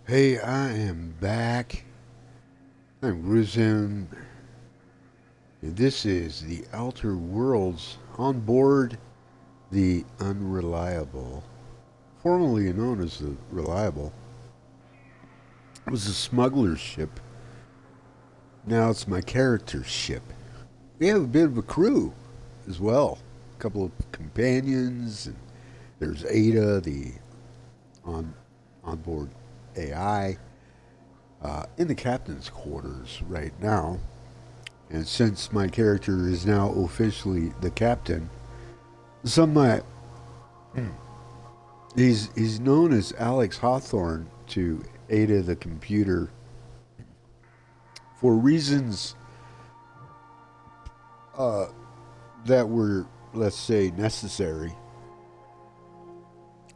Hey, I am back. I'm GrooveSim, and this is the Outer Worlds on board the Unreliable, formerly known as the Reliable. It was a smuggler's ship. Now it's my character's ship. We have a bit of a crew as well. A couple of companions, and there's Ada, the on onboard AI, in the captain's quarters right now. And since my character is now officially the captain, some might he's known as Alex Hawthorne to Ada the computer for reasons uh, that were, let's say, necessary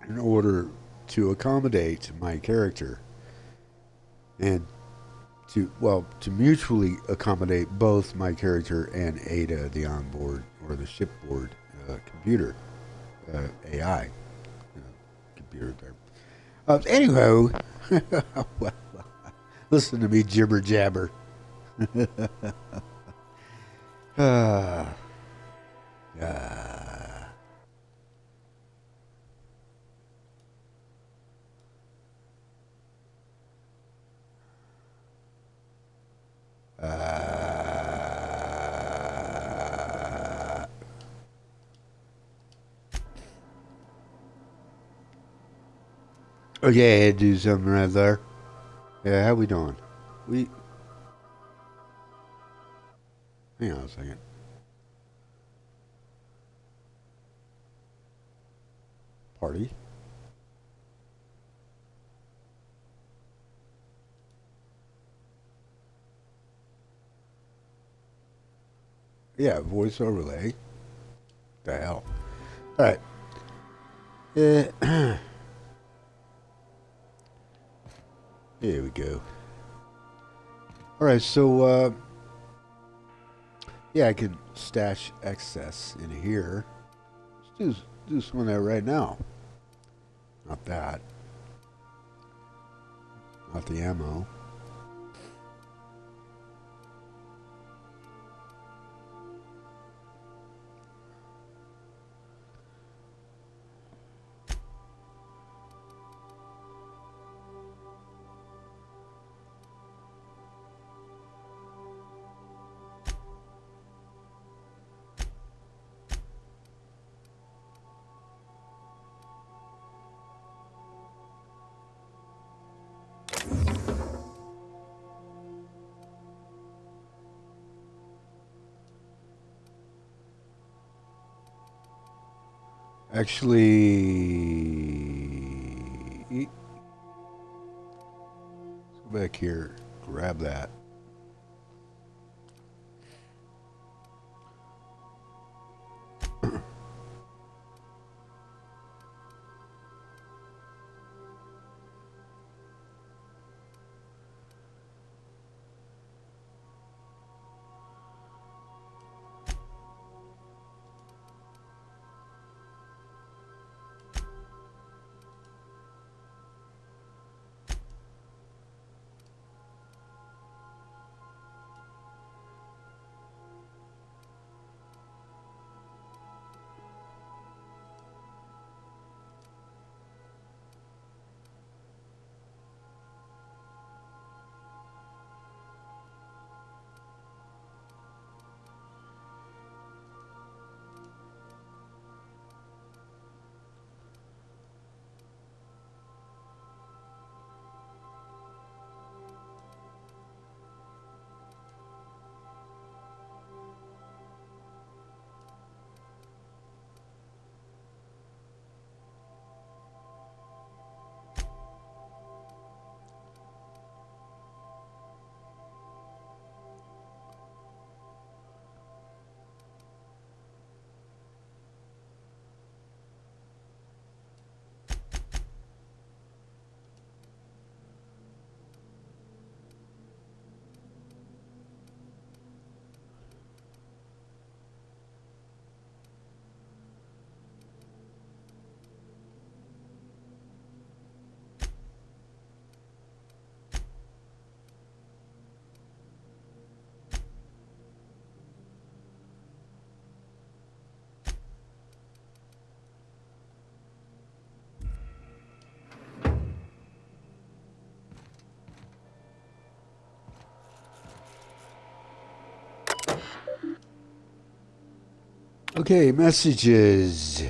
in order to accommodate my character and to mutually accommodate both my character and Ada the onboard or the shipboard computer AI computer there. Anyhow, well, listen to me jibber jabber. Ah, ah, ah. Okay, I had to do something right there. Yeah, how we doing? We hang on a second. Party. Yeah, voice overlay. The hell. All right. Here we go. All right, so yeah, I can stash excess in here. Let's do some of that right now. Not that. Not the ammo. Actually, let's go back here. Grab that. Okay, messages.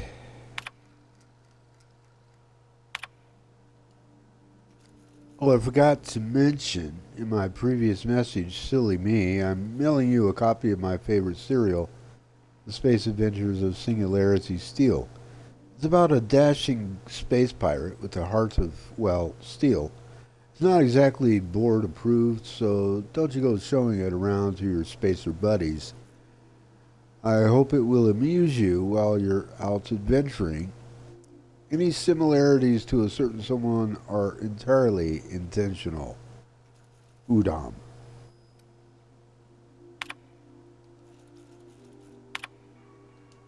Oh, I forgot to mention in my previous message, silly me, I'm mailing you a copy of my favorite serial, The Space Adventures of Singularity Steel. It's about a dashing space pirate with a heart of, well, steel. It's not exactly board approved, so don't you go showing it around to your spacer buddies. I hope it will amuse you while you're out adventuring. Any similarities to a certain someone are entirely intentional. Udam.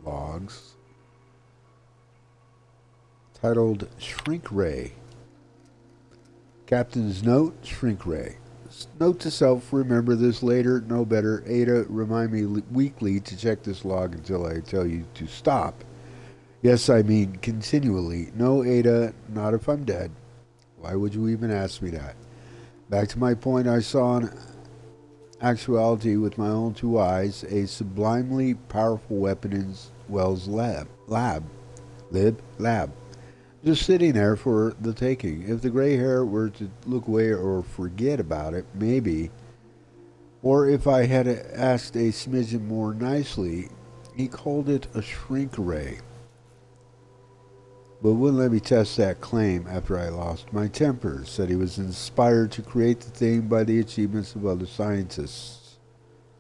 Logs. Titled Shrink Ray. Captain's note, Shrink Ray. Note to self, remember this later, no better. Ada, remind me weekly to check this log until I tell you to stop. Yes, I mean continually. No, Ada, not if I'm dead. Why would you even ask me that? Back to my point, I saw in actuality with my own two eyes a sublimely powerful weapon in Wells' lab. Just sitting there for the taking. If the gray hair were to look away or forget about it, maybe. Or if I had asked a smidgen more nicely, he called it a shrink ray. But wouldn't let me test that claim after I lost my temper. Said he was inspired to create the thing by the achievements of other scientists.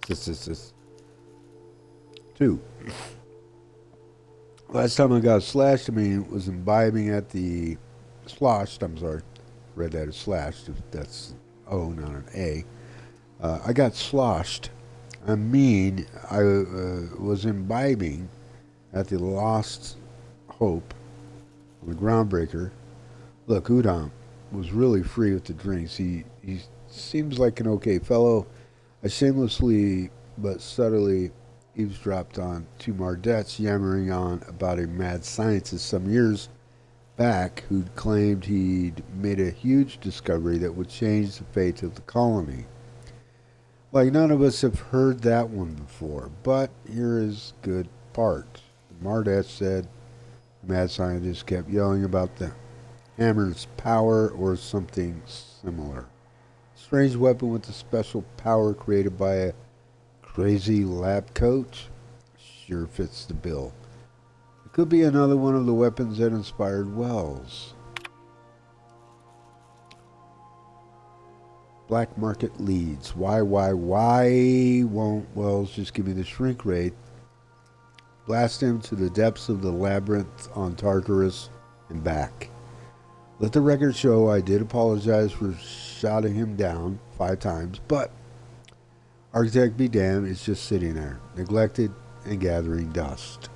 2. Last time I got slashed, was imbibing at the sloshed. I'm sorry, read that as slashed. That's O, not an A. I got sloshed. I was imbibing at the Lost Hope on the Groundbreaker. Look, Udam was really free with the drinks. He seems like an okay fellow. I shamelessly but subtly eavesdropped on two Mardettes yammering on about a mad scientist some years back who'd claimed he'd made a huge discovery that would change the fate of the colony. Like, none of us have heard that one before, but here is good part. The Mardette said the mad scientist kept yelling about the hammer's power or something similar. Strange weapon with a special power created by a crazy lab coat? Sure fits the bill. It could be another one of the weapons that inspired Wells. Black market leads. Why won't Wells just give me the shrink ray? Blast him to the depths of the labyrinth on Tartarus and back. Let the record show I did apologize for shouting him down 5 times, but Architect be damned, it's just sitting there, neglected and gathering dust.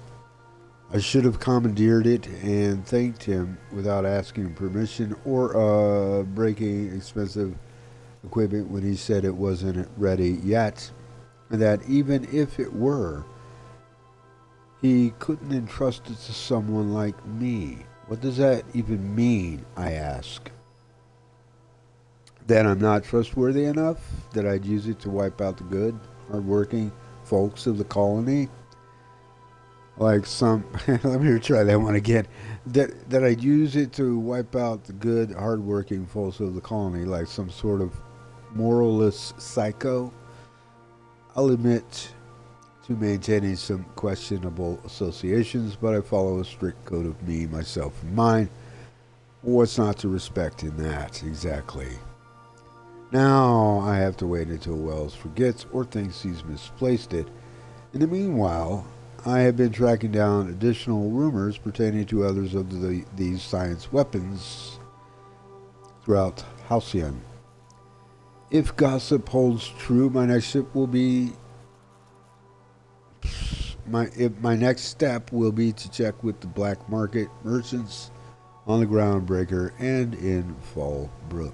I should have commandeered it and thanked him without asking permission or breaking expensive equipment when he said it wasn't ready yet, and that even if it were, he couldn't entrust it to someone like me. What does that even mean, I ask? That I'm not trustworthy enough? That I'd use it to wipe out the good, hard-working folks of the colony? Like some... let me try that one again. That I'd use it to wipe out the good, hard-working folks of the colony like some sort of moralless psycho? I'll admit to maintaining some questionable associations, but I follow a strict code of me, myself, and mine. What's not to respect in that, exactly? Now I have to wait until Wells forgets or thinks he's misplaced it. In the meanwhile, I have been tracking down additional rumors pertaining to others of these science weapons throughout Halcyon. If gossip holds true, my next step will be to check with the black market merchants on the Groundbreaker and in Fallbrook.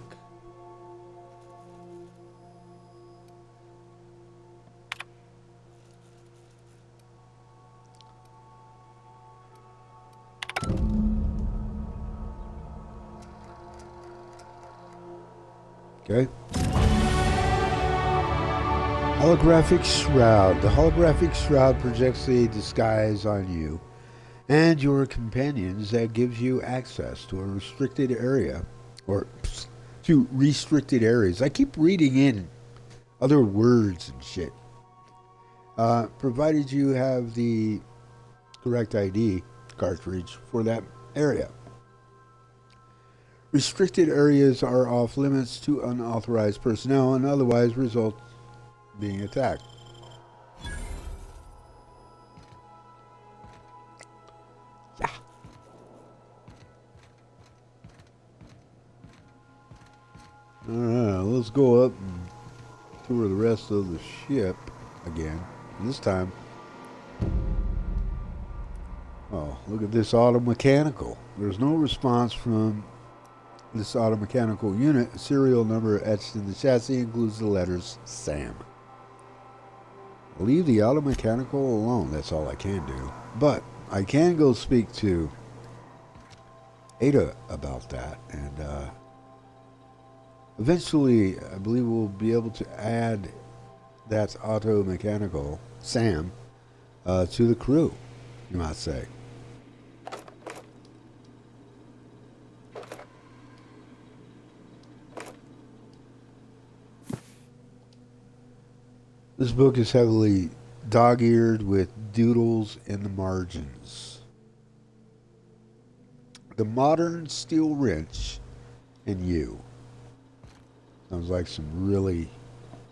Okay. Holographic Shroud. The holographic shroud projects a disguise on you and your companions that gives you access to a restricted area, or to restricted areas. I keep reading in other words and shit. Provided you have the correct ID cartridge for that area. Restricted areas are off limits to unauthorized personnel and otherwise result being attacked. Yeah. Alright, let's go up and tour the rest of the ship again. This time. Oh, look at this automechanical. There's no response from this automechanical unit. A serial number etched in the chassis includes the letters SAM. Leave the automechanical alone. That's all I can do. But I can go speak to Ada about that, and eventually I believe we'll be able to add that automechanical Sam to the crew, you might say. This book is heavily dog-eared with doodles in the margins. The Modern Steel Wrench and You. Sounds like some really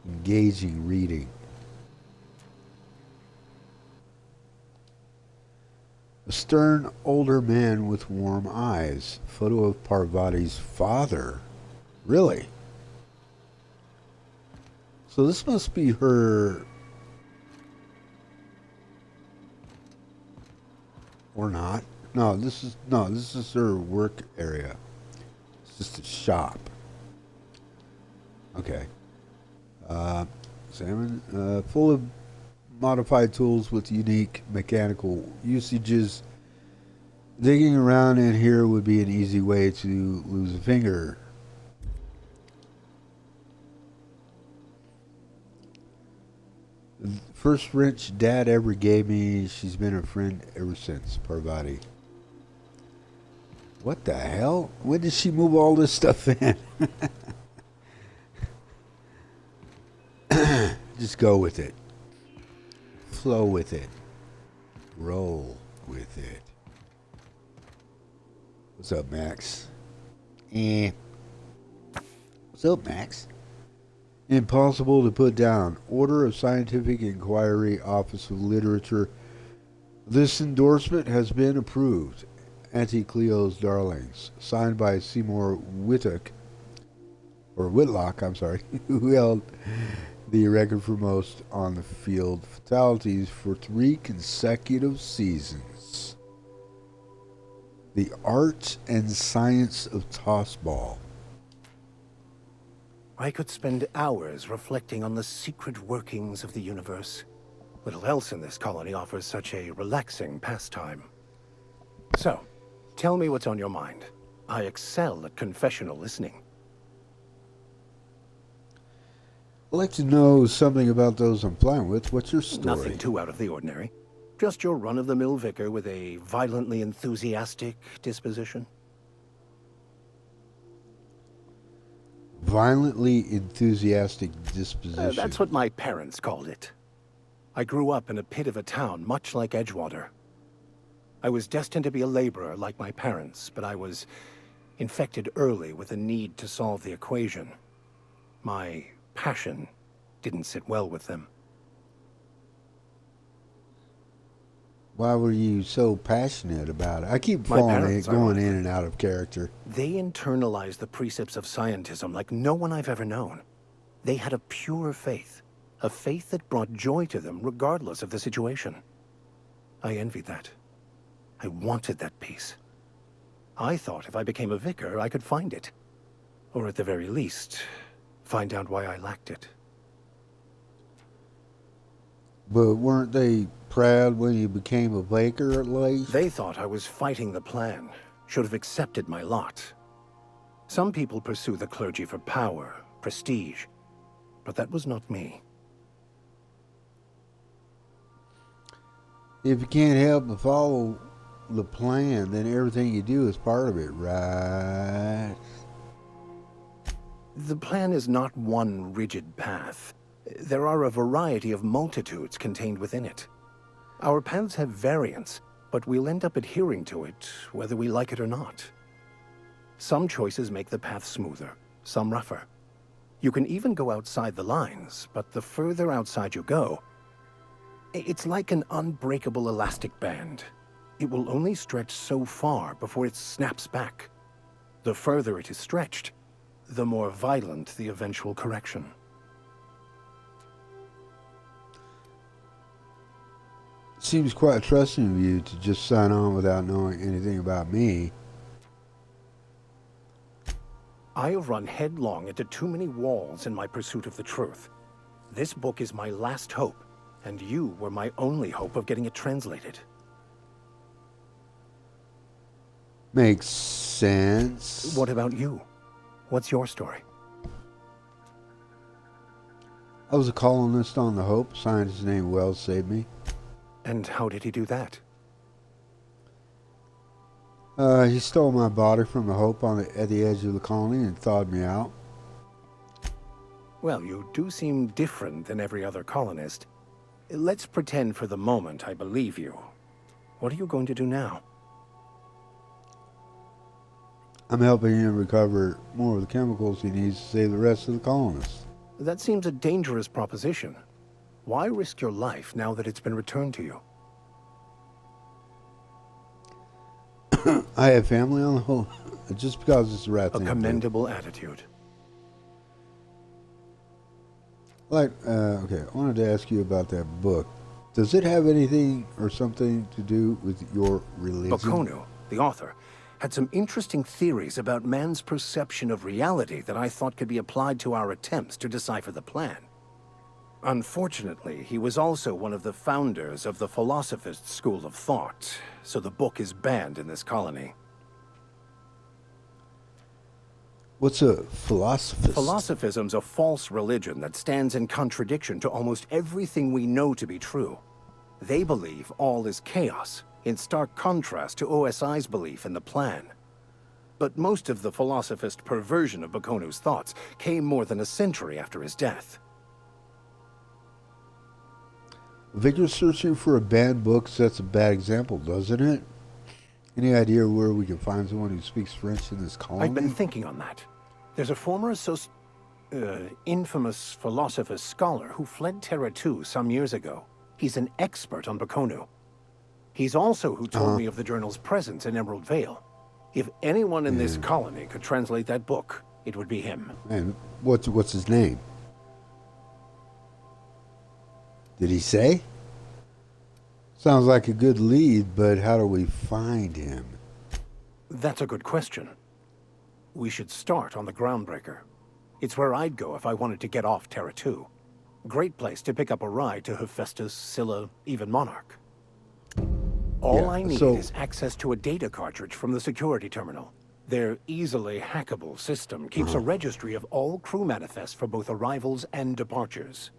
engaging reading. A stern older man with warm eyes. Photo of Parvati's father. Really? So this must be her, or not. No, this is her work area. It's just a shop. Okay. Salmon, full of modified tools with unique mechanical usages. Digging around in here would be an easy way to lose a finger. First wrench Dad ever gave me. She's been a friend ever since. Parvati. What the hell? When did she move all this stuff in? Just go with it. Flow with it. Roll with it. What's up, Max? What's up, Max? Impossible to put down. Order of Scientific Inquiry, Office of Literature. This endorsement has been approved. Auntie Cleo's Darlings. Signed by Seymour Whitlock, who held the record for most on-the-field fatalities for 3 consecutive seasons. The Art and Science of Tossball. I could spend hours reflecting on the secret workings of the universe. Little else in this colony offers such a relaxing pastime. So, tell me what's on your mind. I excel at confessional listening. I'd like to know something about those I'm playing with. What's your story? Nothing too out of the ordinary. Just your run-of-the-mill vicar with a violently enthusiastic disposition. Violently enthusiastic disposition. That's what my parents called it. I grew up in a pit of a town, much like Edgewater. I was destined to be a laborer like my parents, but I was infected early with a need to solve the equation. My passion didn't sit well with them. Why were you so passionate about it? I keep going in and out of character. They internalized the precepts of scientism like no one I've ever known. They had a pure faith, a faith that brought joy to them regardless of the situation. I envied that. I wanted that peace. I thought if I became a vicar, I could find it. Or at the very least, find out why I lacked it. But weren't they proud when you became a vicar at least? They thought I was fighting the plan, should have accepted my lot. Some people pursue the clergy for power, prestige, but that was not me. If you can't help but follow the plan, then everything you do is part of it, right? The plan is not one rigid path. There are a variety of multitudes contained within it. Our paths have variance, but we'll end up adhering to it, whether we like it or not. Some choices make the path smoother, some rougher. You can even go outside the lines, but the further outside you go, it's like an unbreakable elastic band. It will only stretch so far before it snaps back. The further it is stretched, the more violent the eventual correction. It seems quite trusting of you to just sign on without knowing anything about me. I have run headlong into too many walls in my pursuit of the truth. This book is my last hope, and you were my only hope of getting it translated. Makes sense. What about you? What's your story? I was a colonist on the Hope. A scientist named Wells saved me. And how did he do that? He stole my body from the Hope at the edge of the colony and thawed me out. Well, you do seem different than every other colonist. Let's pretend for the moment I believe you. What are you going to do now? I'm helping him recover more of the chemicals he needs to save the rest of the colonists. That seems a dangerous proposition. Why risk your life now that it's been returned to you? I have family on the Hope. Just because it's the right thing. A commendable attitude. Okay, I wanted to ask you about that book. Does it have anything or something to do with your religion? Bakonu, the author, had some interesting theories about man's perception of reality that I thought could be applied to our attempts to decipher the plan. Unfortunately, he was also one of the founders of the Philosophist school of thought, so the book is banned in this colony. What's a philosophist? Philosophism's a false religion that stands in contradiction to almost everything we know to be true. They believe all is chaos, in stark contrast to OSI's belief in the plan. But most of the philosophist perversion of Bakonu's thoughts came more than a century after his death. Victor searching for a banned book sets a bad example, doesn't it? Any idea where we can find someone who speaks French in this colony? I've been thinking on that. There's a former infamous philosophist scholar who fled Terra 2 some years ago. He's an expert on Bakonu. He's also who told me of the journal's presence in Emerald Vale. If anyone in this colony could translate that book, it would be him. And what's his name? Did he say? Sounds like a good lead, but how do we find him? That's a good question. We should start on the Groundbreaker. It's where I'd go if I wanted to get off Terra 2. Great place to pick up a ride to Hephaestus, Scylla, even Monarch. All I need is access to a data cartridge from the security terminal. Their easily hackable system keeps a registry of all crew manifests for both arrivals and departures.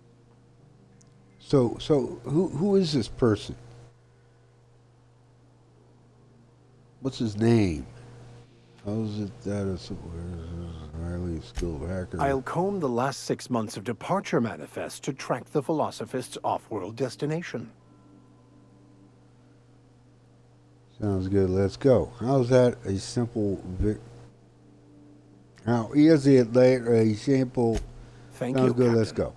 So who is this person? What's his name? How is it that it's a highly skilled hacker? I'll comb the last 6 months of departure manifests to track the Philosophist's off-world destination. Sounds good. Let's go. How's that a simple How is it like a simple? Thank Sounds you, good. Captain. Let's go.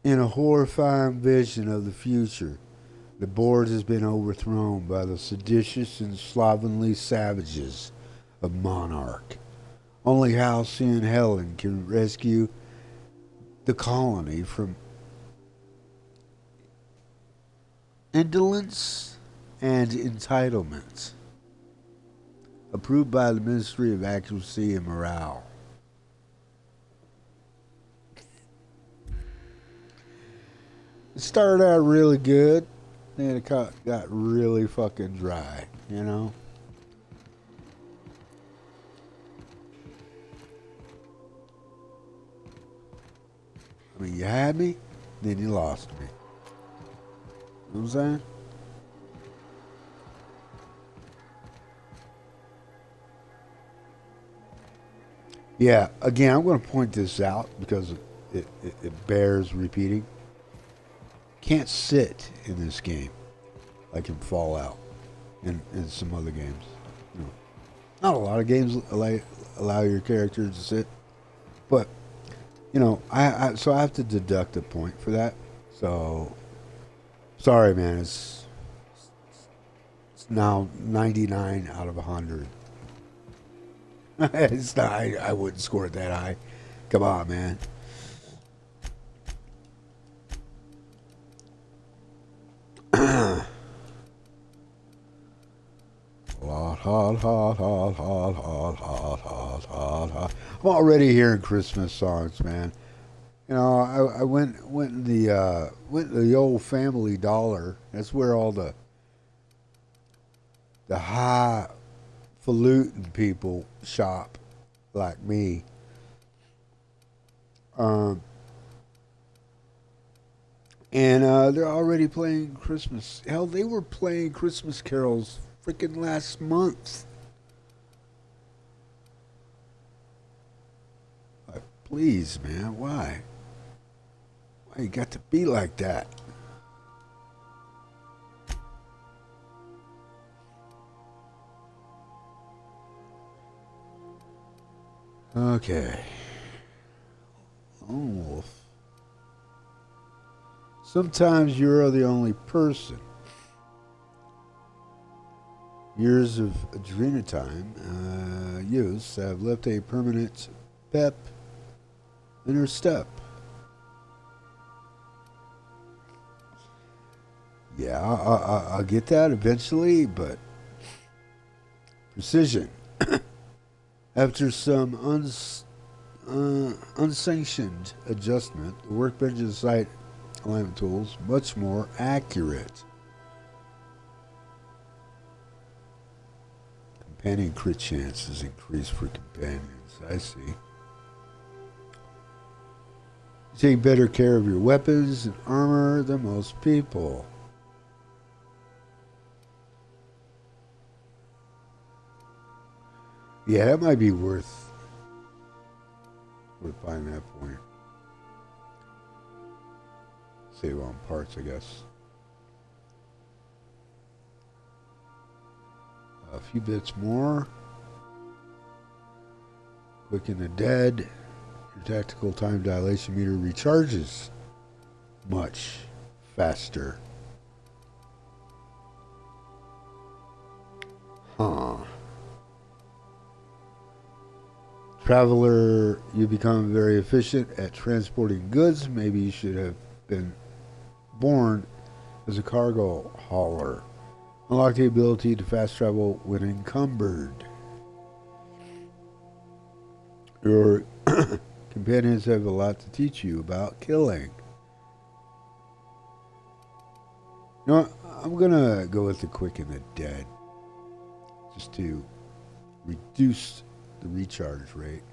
In a horrifying vision of the future, the board has been overthrown by the seditious and slovenly savages of Monarch. Only Halcyon and Helen can rescue the colony from indolence and entitlement. Approved by the Ministry of Accuracy and Morale. It started out really good, then it got really fucking dry, you know? I mean, you had me, then you lost me. You know what I'm saying? Yeah, again, I'm going to point this out because it bears repeating. Can't sit in this game like in Fallout and some other games. You know, not a lot of games allow your character to sit, but you know, so I have to deduct a point for that. So sorry, man. It's now 99 out of 100. It's not. I wouldn't score it that high. Come on, man. I'm already hearing Christmas songs, man. You know, I went in the old Family Dollar. That's where all the highfalutin people shop, like me. Um, and they're already playing Christmas. Hell, they were playing Christmas carols freaking last month. Like, please, man, why? Why you got to be like that? Okay. Lone Wolf. Sometimes you're the only person. Years of adrenatime use have left a permanent pep in her step. Yeah, I'll get that eventually, but precision. After some unsanctioned adjustment, the workbench's site alignment tools much more accurate. Companion crit chances increase for companions. I see. You take better care of your weapons and armor than most people. Yeah, that might be worth buying that point. Save on parts, I guess. A few bits more. Quicken the dead. Your tactical time dilation meter recharges much faster. Huh. Traveler, you become very efficient at transporting goods. Maybe you should have been born as a cargo hauler. Unlock the ability to fast travel when encumbered. Your companions have a lot to teach you about killing. You know what? I'm gonna go with the quick and the dead, just to reduce the recharge rate.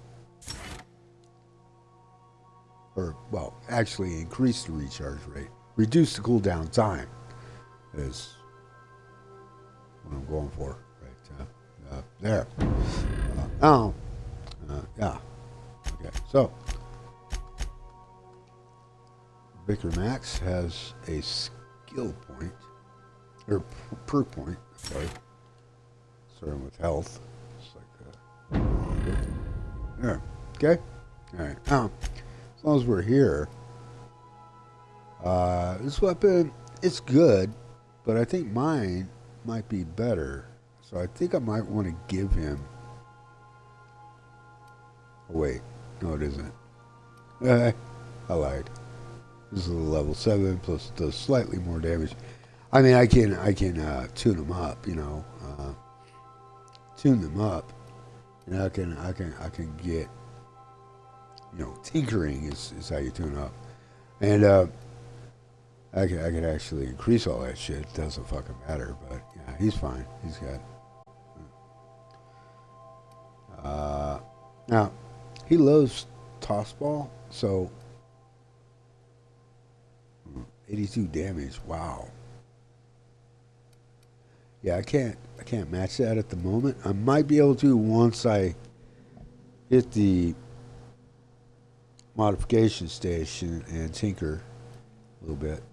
Or, well, actually increase the recharge rate. Reduce the cooldown time is what I'm going for. Right there. Yeah. Okay, so Vicar Max has a skill point, or perk point, sorry. Starting with health. Just like that. There. Okay? Alright. Now, as long as we're here, this weapon, it's good, but I think mine might be better. So I think I might want to give him... Oh, wait. No, it isn't. I lied. This is a level 7, plus it does slightly more damage. I mean, I can tune them up, you know. Tune them up. And I can get, you know, tinkering is how you tune up. And I could actually increase all that shit. It doesn't fucking matter. But yeah, he's fine. He's good. Now, he loves tossball, so 82 damage. Wow. Yeah, I can't match that at the moment. I might be able to once I hit the modification station and tinker a little bit.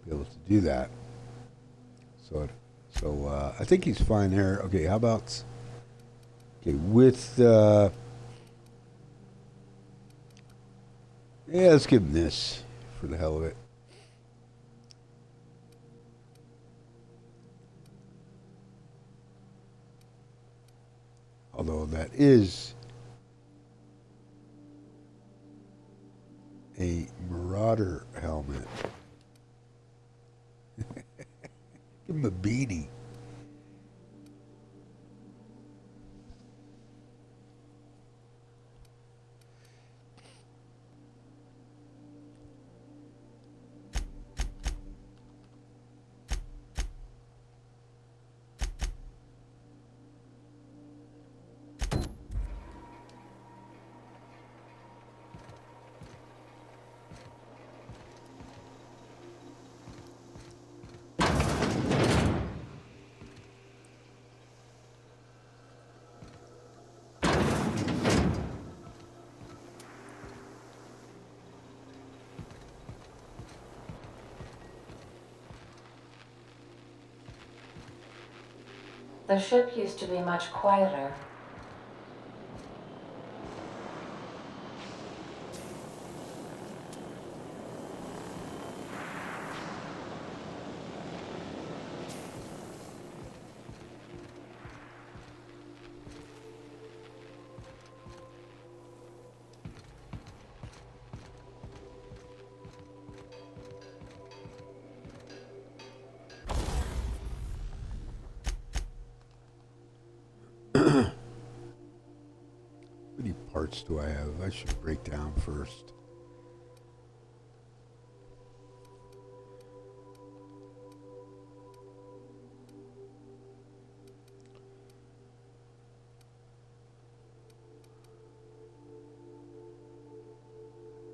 Be able to do that. So I think he's fine there. Okay, how about with yeah, let's give him this for the hell of it. Although that is a Marauder helmet. Give him a beanie. The ship used to be much quieter. How many parts do I have? I should break down first.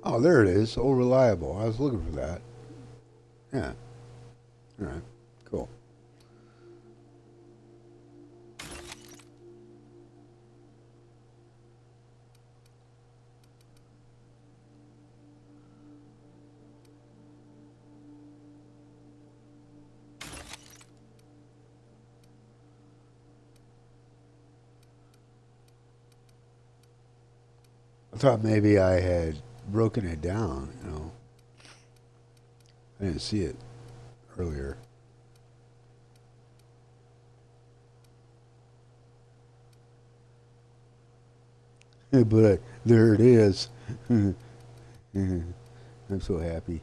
Oh, there it is. Oh, reliable. I was looking for that. Yeah. All right. Cool. I thought maybe I had broken it down. You know, I didn't see it earlier. But there it is. I'm so happy.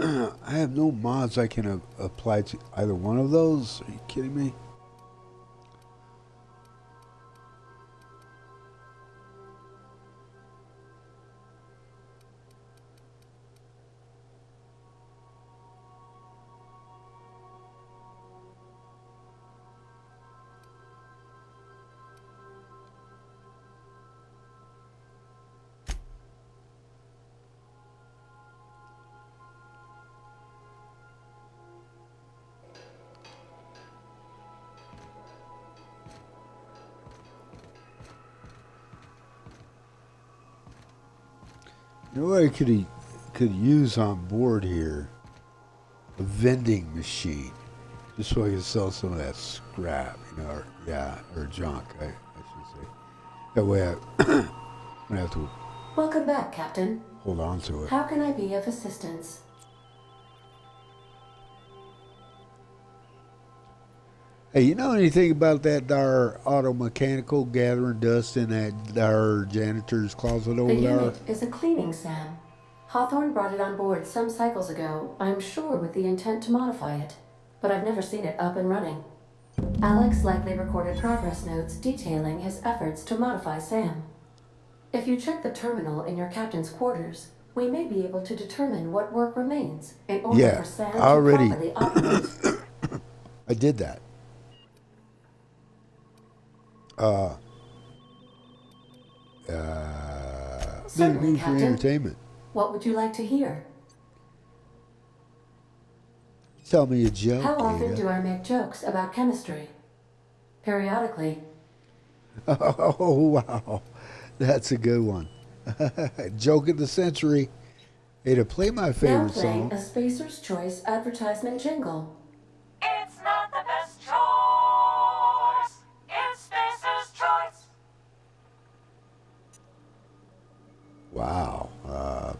I have no mods I can apply to either one of those. Are you kidding me? You know what I could use on board here? A vending machine. Just so I can sell some of that scrap, you know, or junk, I should say. That way I'm gonna have to Welcome back, Captain. hold on to it. How can I be of assistance? Hey, you know anything about that dar auto mechanical gathering dust in that dar janitor's closet over The there? unit is a cleaning SAM. Hawthorne brought it on board some cycles ago, I'm sure with the intent to modify it, but I've never seen it up and running. Alex likely recorded progress notes detailing his efforts to modify SAM. If you check the terminal in your captain's quarters, we may be able to determine what work remains in order for SAM to properly operate. I did that. Certainly, Need for Captain. entertainment. What would you like to hear? Tell me a joke, How often Ada. do I make jokes about chemistry? Periodically. Oh, wow. That's a good one. Joke of the century. Ada, play my Now favorite playing song. a Spacer's Choice advertisement jingle. It's not the best choice. It's Spacer's choice. Wow.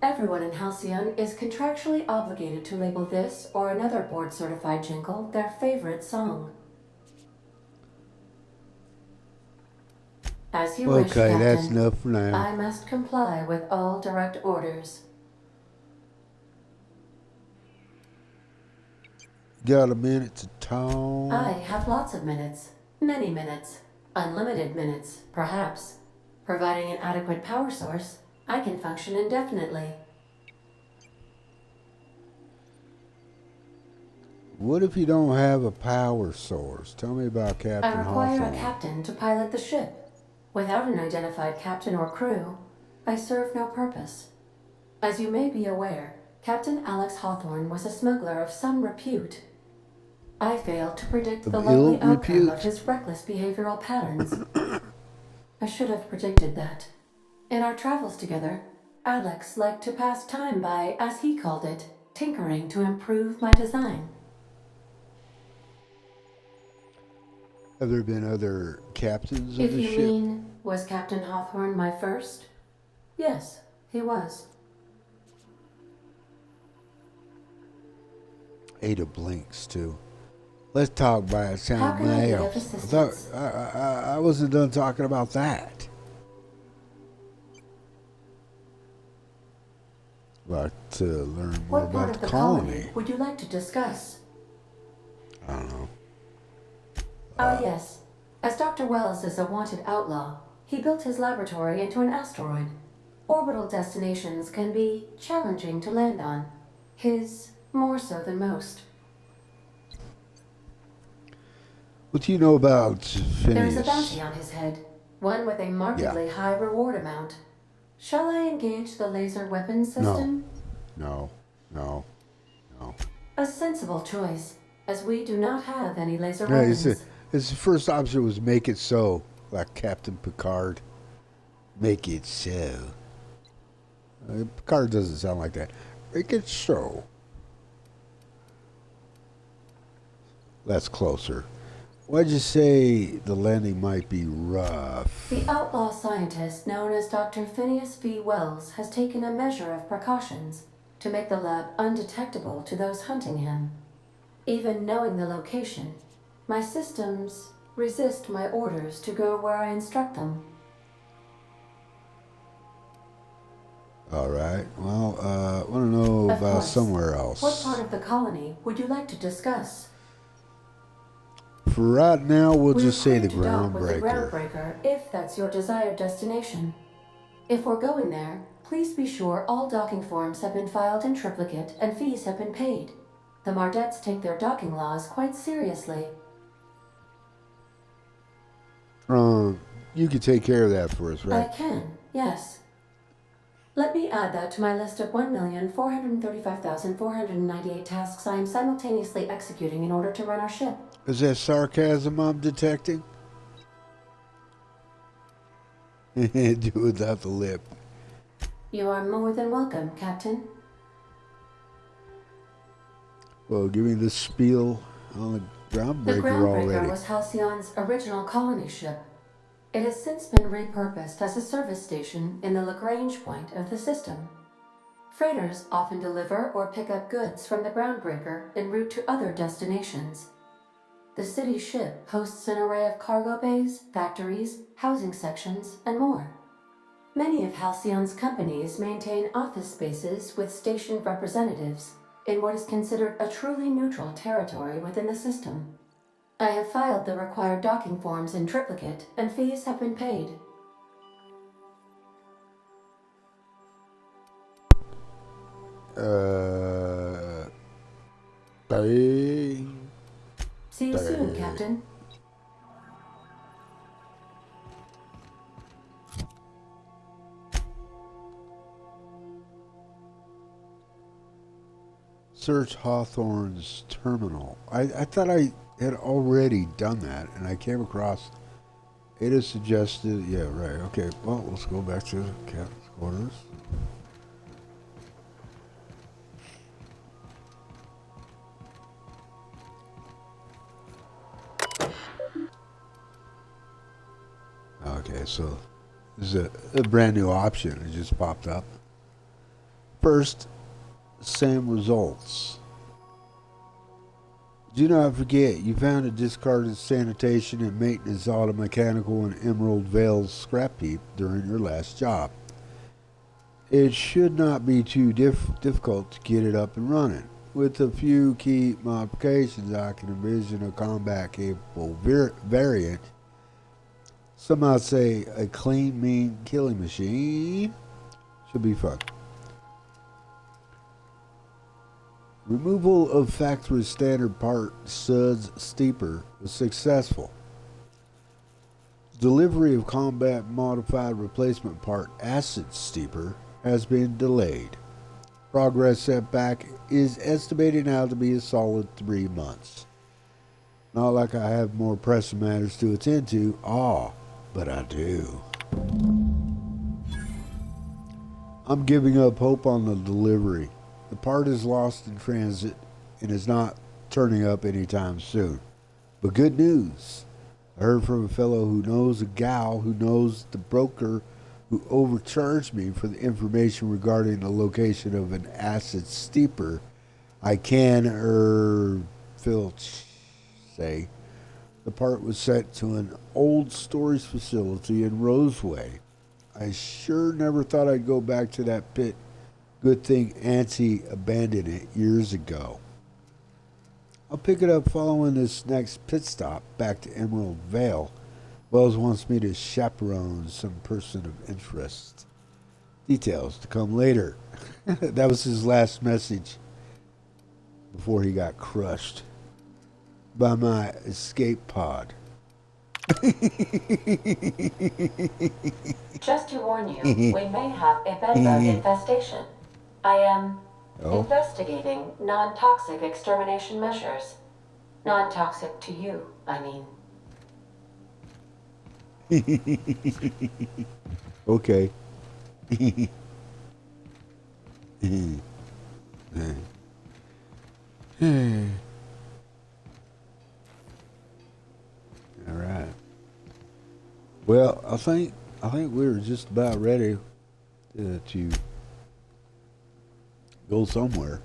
Everyone in Halcyon is contractually obligated to label this or another board-certified jingle their favorite song. As you wish, Okay, Captain. that's enough for now. I must comply with all direct orders. Got a minute to talk? I have lots of minutes. Many minutes. Unlimited minutes, perhaps. Providing an adequate power source, I can function indefinitely. What if you don't have a power source? Tell me about I Captain require Hawthorne. a captain to pilot the ship. Without an identified captain or crew, I serve no purpose. As you may be aware, Captain Alex Hawthorne was a smuggler of some repute. I failed to predict the likely ill outcome repute? of his reckless behavioral patterns. I should have predicted that. In our travels together, Alex liked to pass time by, as he called it, tinkering to improve my design. Have there been other captains of If the you ship? mean, was Captain Hawthorne my first? Yes, he was. Ada blinks too. Let's talk by How sound can I be now. of assistance? I wasn't done talking about that. I'd like to learn more What part about of the the colony. colony would you like to discuss? I don't know. Yes. As Dr. Wells is a wanted outlaw, he built his laboratory into an asteroid. Orbital destinations can be challenging to land on. His more so than most. What do you know about There is a Phineas? bounty on his head, one with a markedly high reward amount. Shall I engage the laser weapons system? No. A sensible choice, as we do not have any laser Yeah, weapons. his first option was make it so, like Captain Picard. Make it so. Picard doesn't sound like that. Make it so. That's closer. Why'd you say the landing might be rough? The outlaw scientist known as Dr. Phineas V. Wells has taken a measure of precautions to make the lab undetectable to those hunting him. Even knowing the location, my systems resist my orders to go where I instruct them. Alright, well, I want to know Of about course. somewhere What else. part of the colony would you like to discuss? For right now, we'll We're just say clear the to dock with the groundbreaker. groundbreaker if that's your desired destination. If we're going there, please be sure all docking forms have been filed in triplicate and fees have been paid. The Mardettes take their docking laws quite seriously. You can take care of that for us, I right? can, yes. Let me add that to my list of 1,435,498 tasks I am simultaneously executing in order to run our ship. Is that sarcasm I'm detecting? Do it without the lip. You are more than welcome, Captain. Well, give me the spiel on the The groundbreaker Groundbreaker already. was Halcyon's original colony ship. It has since been repurposed as a service station in the Lagrange point of the system. Freighters often deliver or pick up goods from the Groundbreaker en route to other destinations. The city ship hosts an array of cargo bays, factories, housing sections, and more. Many of Halcyon's companies maintain office spaces with stationed representatives in what is considered a truly neutral territory within the system. I have filed the required docking forms in triplicate, and fees have been paid. Dang. See you soon, Captain. Search Hawthorne's terminal. I thought I had already done that, and I came across it is suggested. Yeah, right. Okay, well, let's go back to the captain's quarters. Okay, so this is a brand new option. It just popped up. First, SAM results. Do not forget, you found a discarded sanitation and maintenance auto mechanical in Emerald Vale's scrap heap during your last job. It should not be too difficult to get it up and running. With a few key modifications, I can envision a combat-capable variant. Some might say a clean, mean killing machine. Should be fun. Removal of factory standard part Suds Steeper was successful. Delivery of combat modified replacement part Acid Steeper has been delayed. Progress setback is estimated now to be a solid 3 months. Not like I have more pressing matters to attend to, but I do. I'm giving up hope on the delivery. The part is lost in transit and is not turning up anytime soon. But good news. I heard from a fellow who knows a gal who knows the broker who overcharged me for the information regarding the location of an acid steeper. I can, filch, say. The part was sent to an old storage facility in Roseway. I sure never thought I'd go back to that pit. Good thing Auntie abandoned it years ago. I'll pick it up following this next pit stop back to Emerald Vale. Wells wants me to chaperone some person of interest. Details to come later. That was his last message before he got crushed by my escape pod. Just to warn you, we may have a bedbug infestation. I am investigating non-toxic extermination measures. Non-toxic to you, I mean. Okay. All right. Well, I think we're just about ready to go somewhere.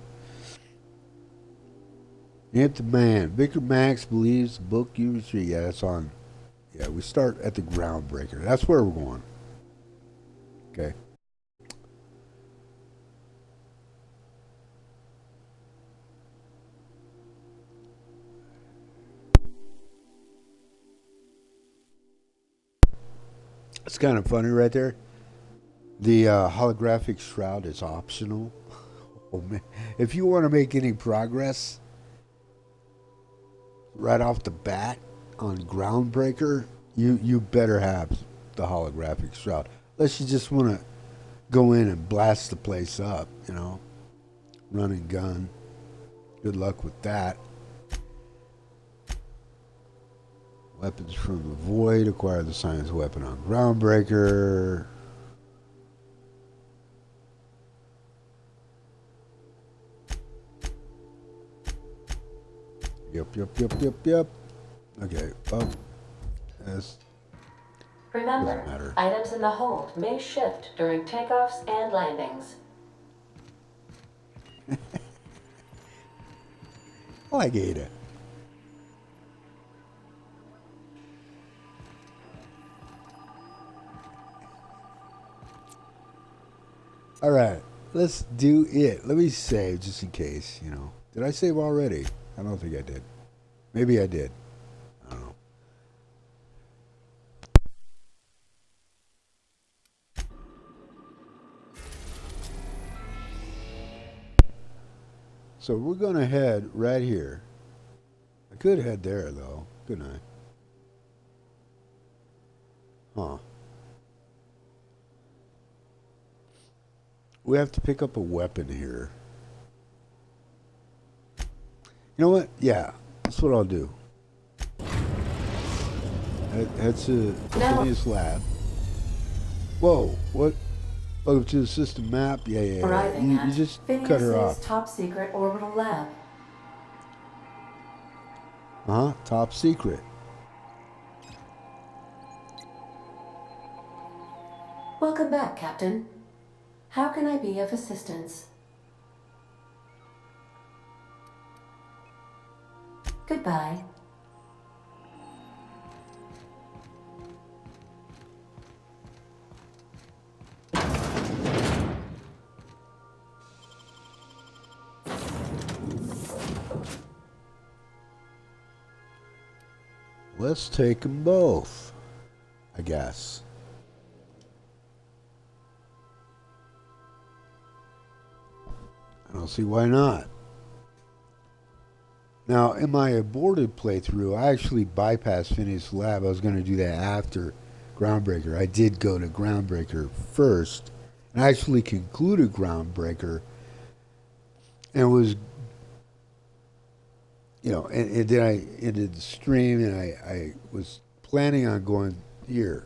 Empty Man. Victor Max believes the book you retrieve. Yeah, that's on. Yeah, we start at the groundbreaker. That's where we're going. Okay. It's kind of funny right there. The holographic shroud is optional. Oh man, if you want to make any progress right off the bat on Groundbreaker, you better have the holographic shroud. Unless you just want to go in and blast the place up, you know, run and gun. Good luck with that. Weapons from the void. Acquire the science weapon on Groundbreaker. Yep. Okay, well, this doesn't Remember, matter. items in the hold may shift during takeoffs and landings. Like Ada. All right, let's do it. Let me save just in case, you know. Did I save already? I don't think I did. Maybe I did. I don't know. So we're going to head right here. I could head there, though, couldn't I? Huh. We have to pick up a weapon here. You know what? Yeah, that's what I'll do. Head to Phineas lab. Whoa, what? Welcome to the system map. Yeah. Arriving You at just Phineas's cut her off. top secret orbital lab. Top secret. Welcome back, Captain. How can I be of assistance? Goodbye. Let's take them both, I guess. I don't see why not. Now, in my aborted playthrough, I actually bypassed Phineas Lab. I was going to do that after Groundbreaker. I did go to Groundbreaker first, and I actually concluded Groundbreaker, and was, you know, and then I ended the stream, and I was planning on going here.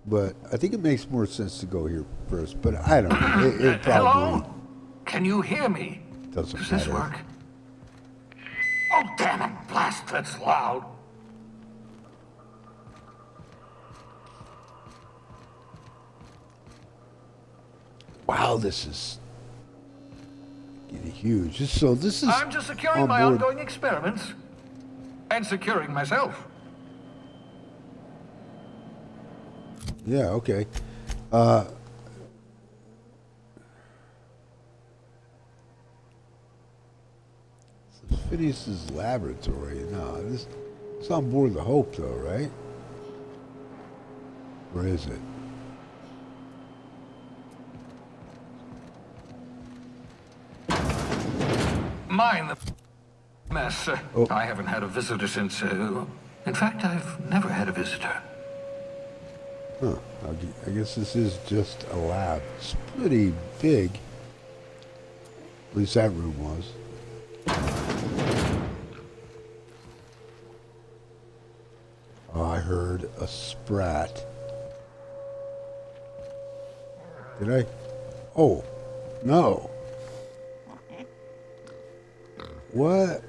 But I think it makes more sense to go here first, but I don't know. It probably Hello? Can you hear me? doesn't Does this matter. work? Oh, damn it, blast, that's loud. Wow, this is getting huge. So this is I'm just securing on my board. ongoing experiments. And securing myself. Yeah, okay. Phineas's laboratory. No, it's on board the Hope, though, right? Where is it? Mind the mess. Oh. I haven't had a visitor since, in fact, I've never had a visitor. Huh. I guess this is just a lab. It's pretty big. At least that room was. Oh, I heard a sprat. Did I? Oh, no. What?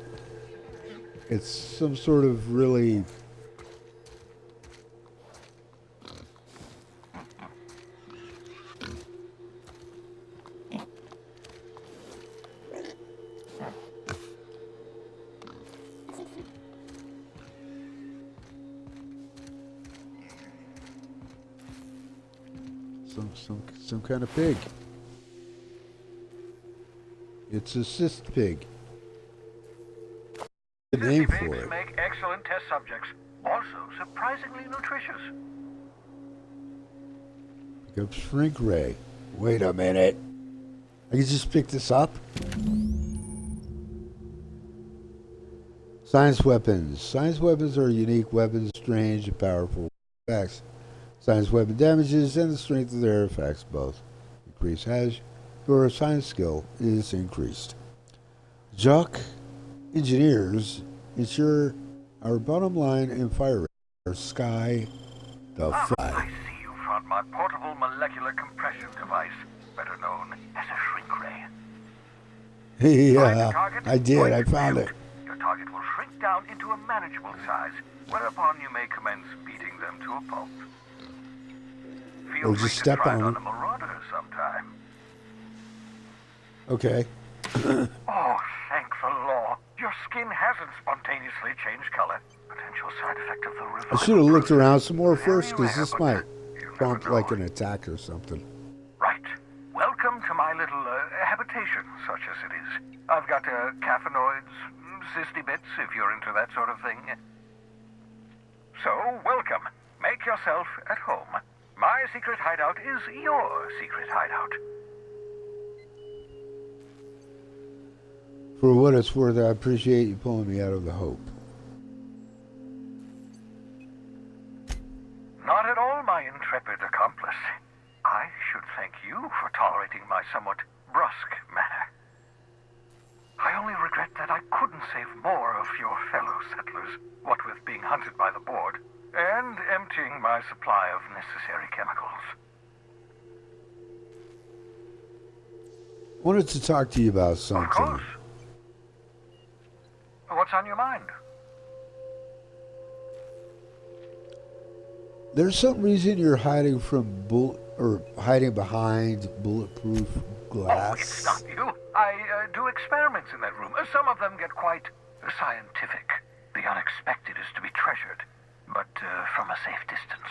It's some sort of really... Some kind of pig. It's a cyst pig. The name for pigs it. make excellent test subjects. Also surprisingly nutritious. Pick up shrink ray. Wait a minute. I can just pick this up? Science weapons. Science weapons are unique weapons, strange and powerful effects. Science weapon damages and the strength of their effects both increase as your science skill is increased. Jock engineers ensure our bottom line and fire rate are sky the fly. I see you found my portable molecular compression device, better known as a shrink ray. Yeah, I did. I found it. Your target will shrink down into a manageable size, whereupon you may commence beating them to a pulp. Feel Or free just to step try it on on them. a marauder sometime. Okay. Oh, thank the law. Your skin hasn't spontaneously changed color. Potential side effect of the revival. I should have looked around some more Very first, because rare, this but might you never prompt know. like an attack or something. Right. Welcome to my little habitation, such as it is. I've got caffeinoids, cysty bits, if you're into that sort of thing. So, welcome. Make yourself at home. My secret hideout is your secret hideout. For what it's worth, I appreciate you pulling me out of the hope. Not at all, my intrepid accomplice. I should thank you for tolerating my somewhat brusque manner. I only regret that I couldn't save more of your fellow settlers, what with being hunted by the board, and emptying my supply of necessary chemicals. Wanted to talk to you about Of something. course. What's on your mind? There's some reason you're hiding from hiding behind bulletproof glass. Oh, it's not you. I do experiments in that room. Some of them get quite scientific. The unexpected is to be treasured, but from a safe distance.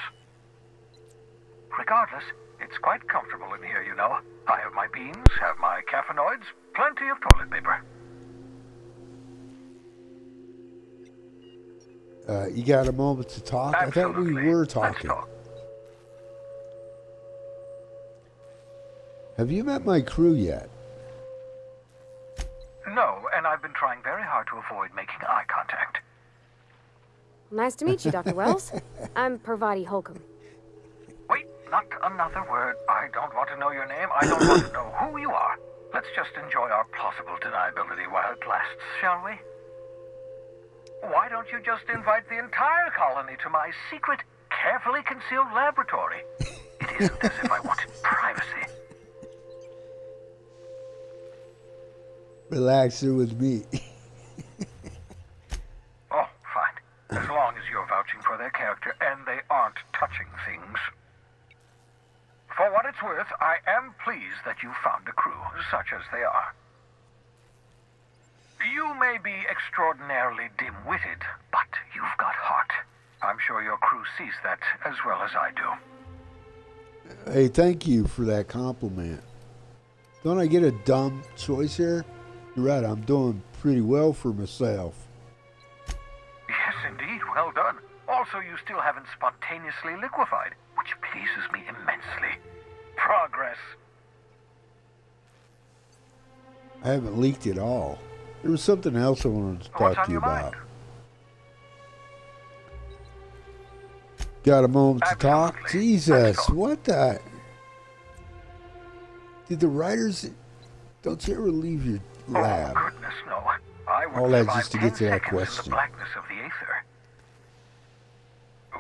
Regardless, it's quite comfortable in here, you know. I have my beans, have my caffeinoids, plenty of toilet paper. You got a moment to talk? I thought we Absolutely. were Let's talking. talk. Have you met my crew yet? No, and I've been trying very hard to avoid making eye contact. Nice to meet you, Dr. Wells. I'm Parvati Holcomb. Wait, not another word. I don't want to know your name. I don't want to know who you are. Let's just enjoy our plausible deniability while it lasts, shall we? Why don't you just invite the entire colony to my secret, carefully concealed laboratory? It isn't as if I wanted privacy. Relax here with me. Oh, fine. As long as you're vouching for their character and they aren't touching things. For what it's worth, I am pleased that you found a crew, such as they are. You may be extraordinarily dim-witted, but you've got heart. I'm sure your crew sees that as well as I do. Hey, thank you for that compliment. Don't I get a dumb choice here? You're right, I'm doing pretty well for myself. Yes, indeed, well done. Also, you still haven't spontaneously liquefied, which pleases me immensely. Progress. I haven't leaked it all. There was something else I wanted to What's talk on to you your mind? about. Got a moment to talk? Absolutely. Jesus, Let's talk. what the? Did the writers? Don't you ever leave your lab? Oh, goodness, no. I would All that survive just to 10 get to that seconds in question. the blackness of the aether.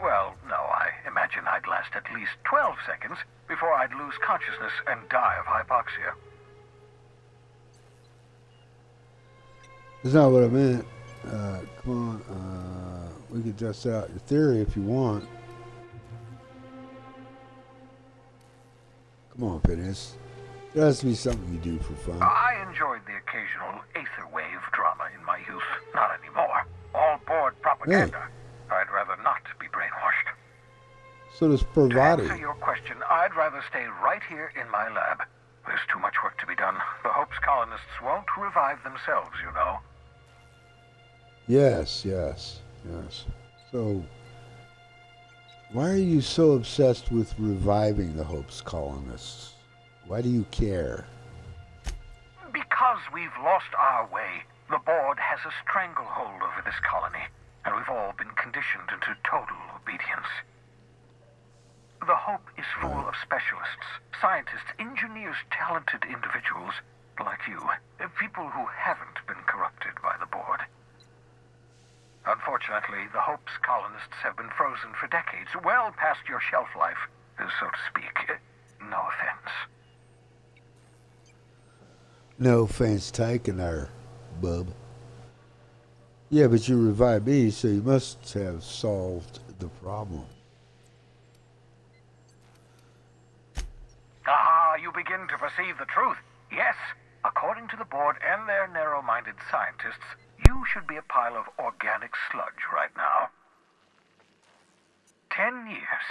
Well, no, I imagine I'd last at least 12 seconds before I'd lose consciousness and die of hypoxia. That's not what I meant. Come on, we could test out your theory if you want. Come on, Phineas. There has to be something you do for fun. I enjoyed the occasional aether wave drama in my youth. Not anymore. All board propaganda. I'd rather not be brainwashed. So does To Parvati. answer your question, I'd rather stay right here in my lab. There's too much work to be done. The Hope's colonists won't revive themselves, you know. Yes. So, Why are you so obsessed with reviving the Hope's colonists? Why do you care? Because we've lost our way, the board has a stranglehold over this colony, and we've all been conditioned into total obedience. The Hope is full of specialists, scientists, engineers, talented individuals like you, people who haven't been corrupted by the board. Unfortunately, the Hope's colonists have been frozen for decades, well past your shelf life, so to speak. No offense. No offense taken there, bub. Yeah, but you revived me, so you must have solved the problem. Aha, you begin to perceive the truth. Yes, according to the board and their narrow-minded scientists, you should be a pile of organic sludge right now. 10 years.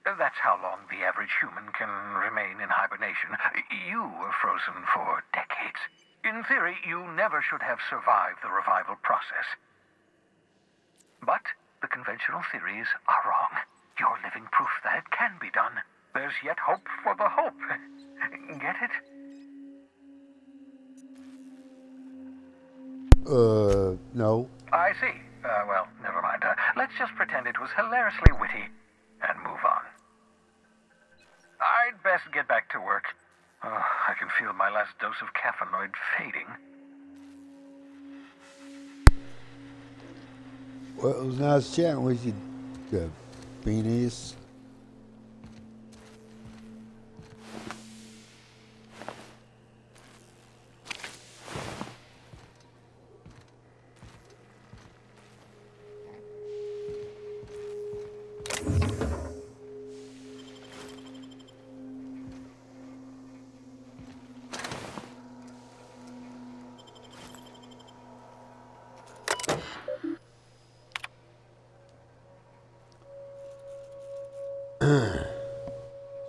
That's how long the average human can remain in hibernation. You were frozen for decades. In theory, you never should have survived the revival process. But the conventional theories are wrong. You're living proof that it can be done. There's yet hope for the Hope. Get it? No. I see. Well, never mind. Let's just pretend it was hilariously witty and move on. I'd best get back to work. I can feel my last dose of caffeinoid fading. Well, it was nice chatting with you, Phineas.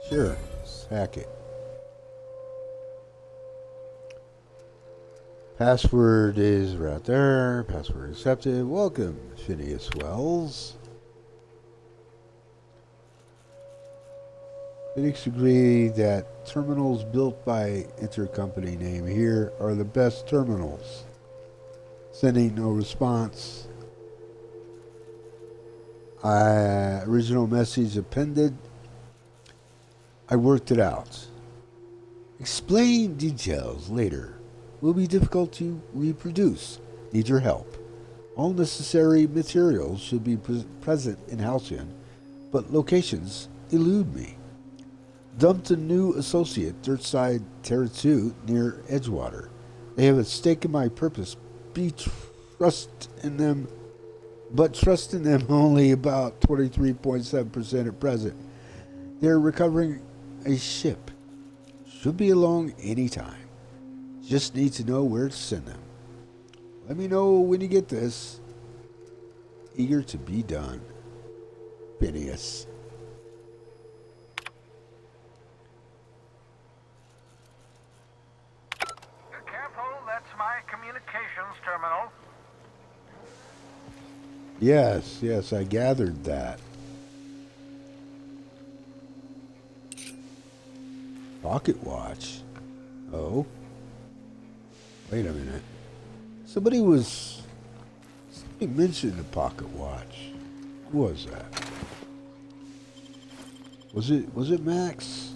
Sure, let's hack it. Password is right there. Password accepted. Welcome, Phineas Wells. Critics agree that terminals built by intercompany name here are the best terminals. Sending no response. Original message appended. I worked it out. Explain details later. Will be difficult to reproduce. Need your help. All necessary materials should be present in Halcyon, but locations elude me. Dumped a new associate, Dirtside Terra 2, near Edgewater. They have a stake in my purpose. Trust in them only about 23.7% at present. They're recovering a ship. Should be along any time. Just need to know where to send them. Let me know when you get this. Eager to be done. Phineas. Careful, that's my communications terminal. Yes, I gathered that. Pocket watch. Oh. Wait a minute. Somebody mentioned the pocket watch. Who was that? Was it Max?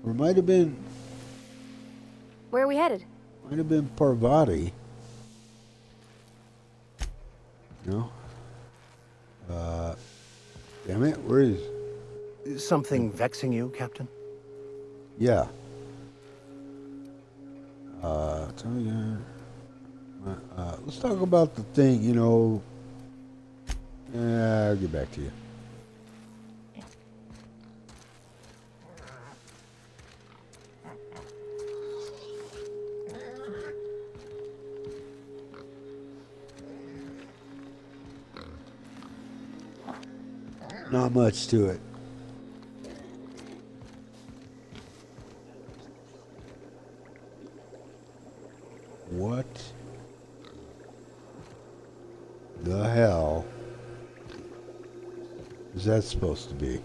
Or might have been Where are we headed? Might have been Parvati. No. Damn it, where is... Something vexing you, Captain? Yeah. Tell me, let's talk about the thing, you know. I'll get back to you. Not much to it. What the hell is that supposed to be?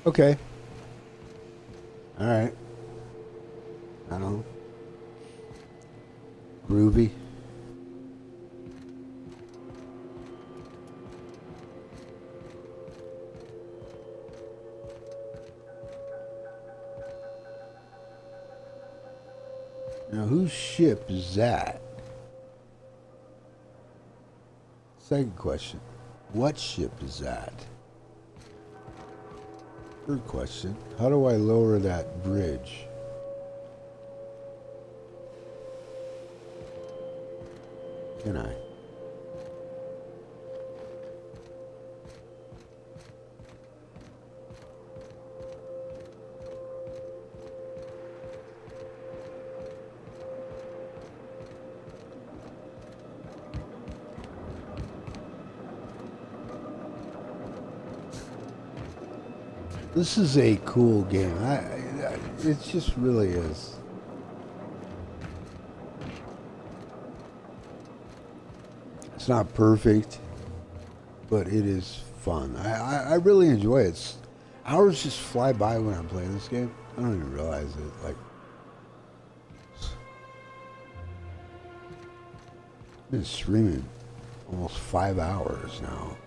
Okay. All right. I don't know. Groovy. Now, whose ship is that? Second question. What ship is that? Third question. How do I lower that bridge? Can I? This is a cool game. It just really is. It's not perfect, but it is fun. I really enjoy it. Hours just fly by when I'm playing this game. I don't even realize it. Like, I've been streaming almost 5 hours now.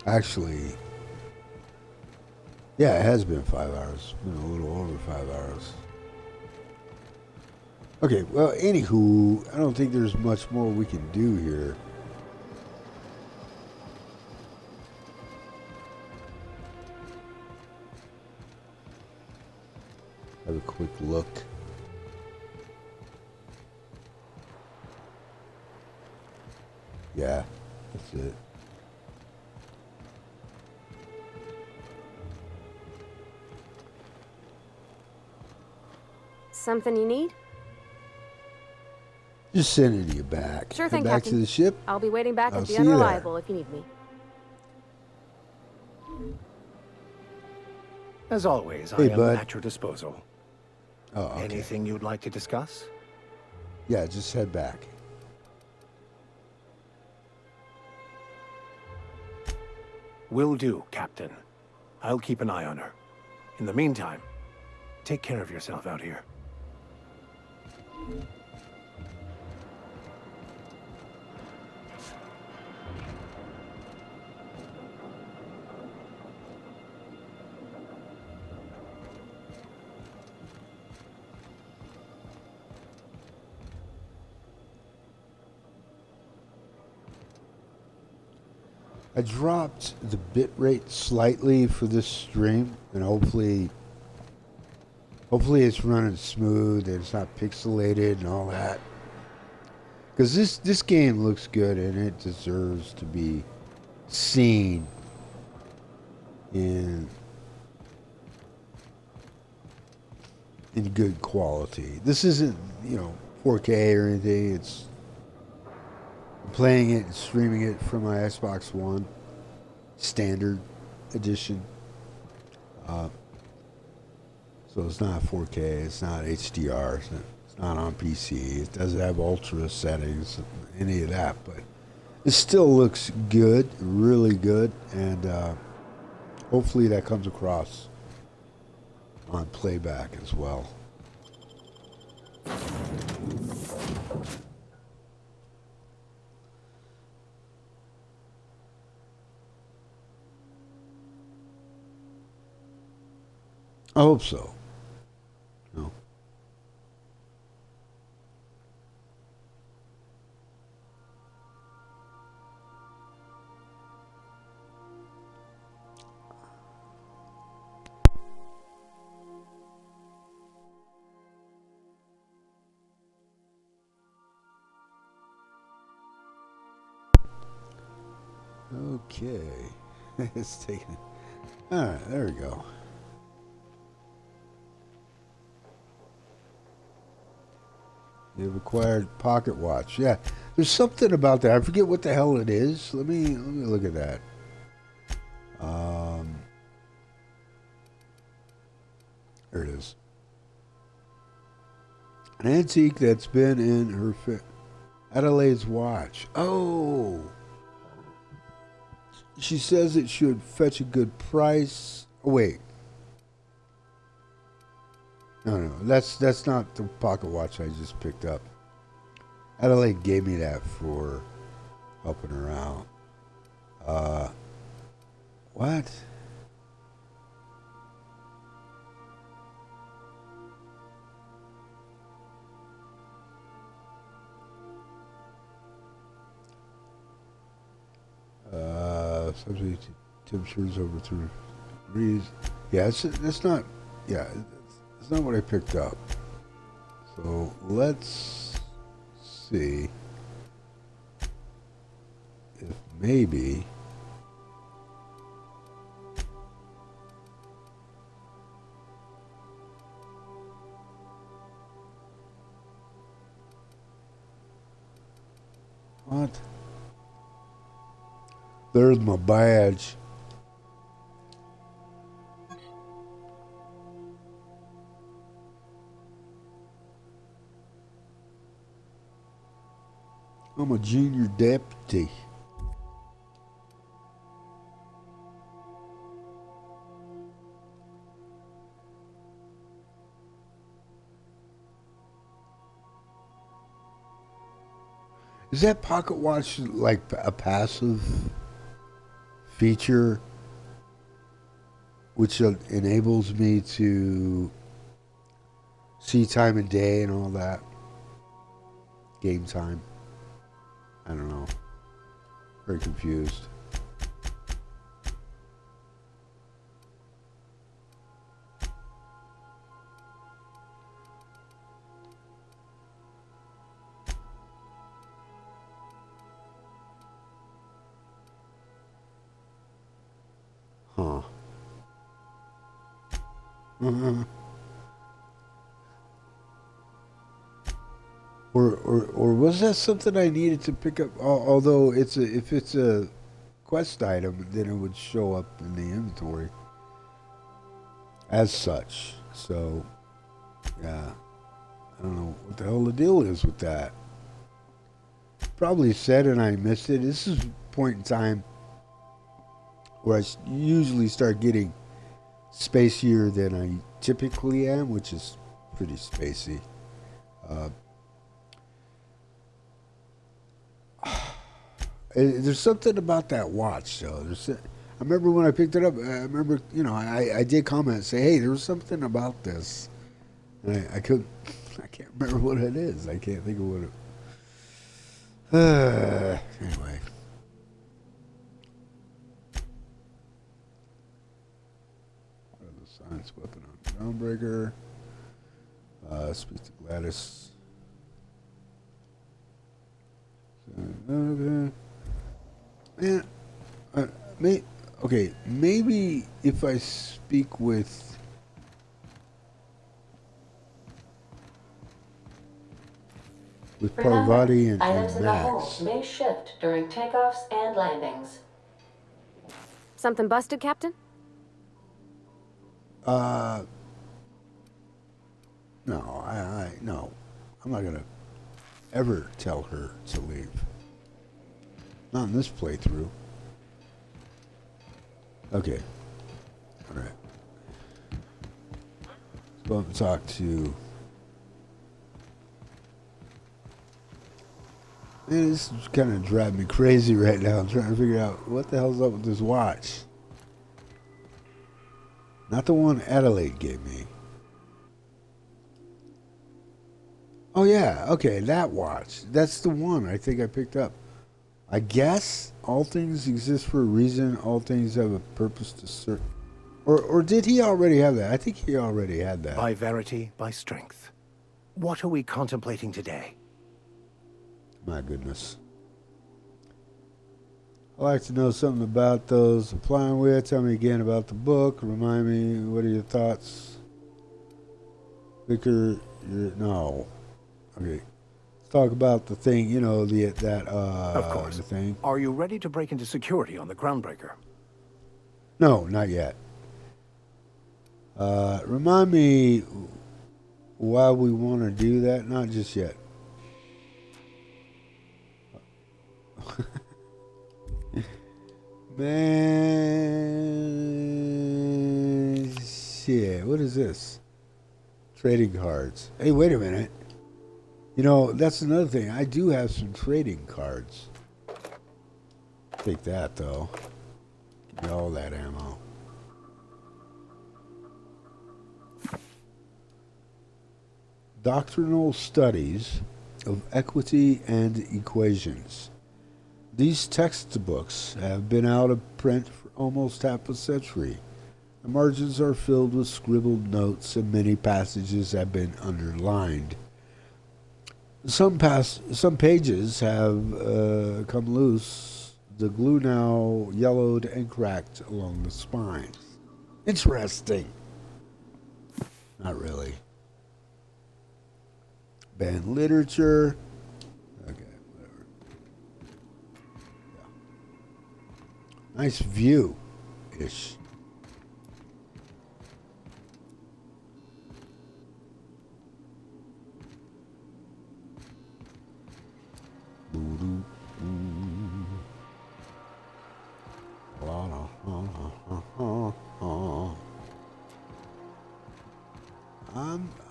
Actually, yeah, it has been 5 hours. It's been a little over 5 hours. Okay, well, anywho, I don't think there's much more we can do here. Have a quick look. Yeah, that's it. Something you need? Just sending you back. Sure Head thing, back Captain. to the ship. I'll be waiting back I'll at the see you there. Unreliable if you need me. As always, Hey, I am bud. at your disposal. Oh, okay. Anything you'd like to discuss? Yeah, just head back. Will do, Captain. I'll keep an eye on her. In the meantime, take care of yourself out here. I dropped the bitrate slightly for this stream, and hopefully it's running smooth and it's not pixelated and all that. Because this game looks good and it deserves to be seen in good quality. This isn't, 4K or anything. It's playing it and streaming it from my Xbox One standard edition. So it's not 4K, it's not HDR, it's not on PC, it doesn't have ultra settings, any of that, but it still looks good, really good, and hopefully that comes across on playback as well. I hope so. No. Okay. It's taking. Alright, there we go. You've acquired pocket watch. Yeah. There's something about that. I forget what the hell it is. Let me look at that. There it is. An antique that's been in her Adelaide's watch. Oh. She says it should fetch a good price. Oh, wait. No, that's not the pocket watch I just picked up. Adelaide gave me that for helping her out. What? Subject to temperatures over 3 degrees. Yeah, it's not. Yeah, it's not what I picked up. So let's see if maybe. What? There's my badge. I'm a junior deputy. Is that pocket watch like a passive feature which enables me to see time of day and all that? Game time. I don't know. Very confused. Huh. Or was that something I needed to pick up? Although if it's a quest item, then it would show up in the inventory as such. So, yeah, I don't know what the hell the deal is with that. Probably said and I missed it. This is a point in time where I usually start getting spacier than I typically am, which is pretty spacey. There's something about that watch, though. I remember when I picked it up. I remember, I did comment and say, "Hey, there was something about this," and I can't remember what it is. I can't think of what it. Anyway. Science weapon on Groundbreaker. Speak to Gladys. Yeah. Maybe if I speak with. Parvati and items in the hold Max. may shift during takeoffs and landings. Something busted, Captain? No, no. I'm not gonna ever tell her to leave. Not in this playthrough. Okay. Alright. Let's go up and talk to... Man, this is kind of driving me crazy right now. I'm trying to figure out what the hell's up with this watch. Not the one Adelaide gave me. Oh yeah, okay, that watch. That's the one I think I picked up. I guess all things exist for a reason. All things have a purpose to serve. Or did he already have that? I think he already had that. By verity, by strength. What are we contemplating today? My goodness. I'd like to know something about those applying with. Tell me again about the book. Remind me, what are your thoughts? Vicar, no. Okay. Let's talk about the thing, you know, Of course. the thing. Are you ready to break into security on the Groundbreaker? No, not yet. Remind me why we want to do that. Not just yet. Man, shit. What is this? Trading cards. Hey, wait a minute. You know, that's another thing. I do have some trading cards. Take that, though. Give me all that ammo. Doctrinal Studies of Equity and Equations. These textbooks have been out of print for almost half a century. The margins are filled with scribbled notes and many passages have been underlined. Some pages have come loose, the glue now yellowed and cracked along the spines. Interesting. Not really. Banned literature. Okay, whatever. Yeah. Nice view-ish.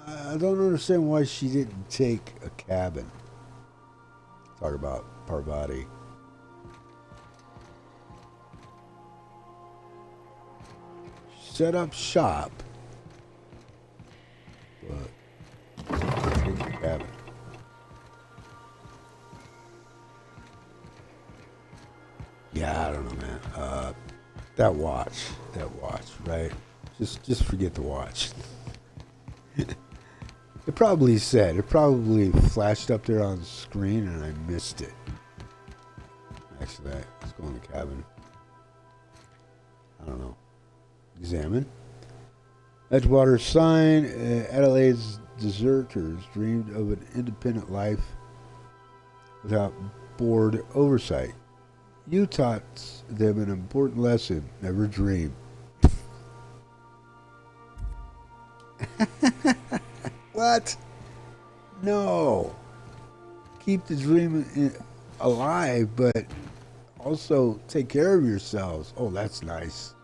I don't understand why she didn't take a cabin. Talk about Parvati. Set up shop, but take a cabin. Yeah, I don't know, man. That watch, right? Just forget the watch. It probably flashed up there on the screen and I missed it. Actually, let's go in the cabin. I don't know. Examine. Edgewater sign. Adelaide's deserters dreamed of an independent life without board oversight. You taught them an important lesson. Never dream. What? No. Keep the dream alive, but also take care of yourselves. Oh, that's nice.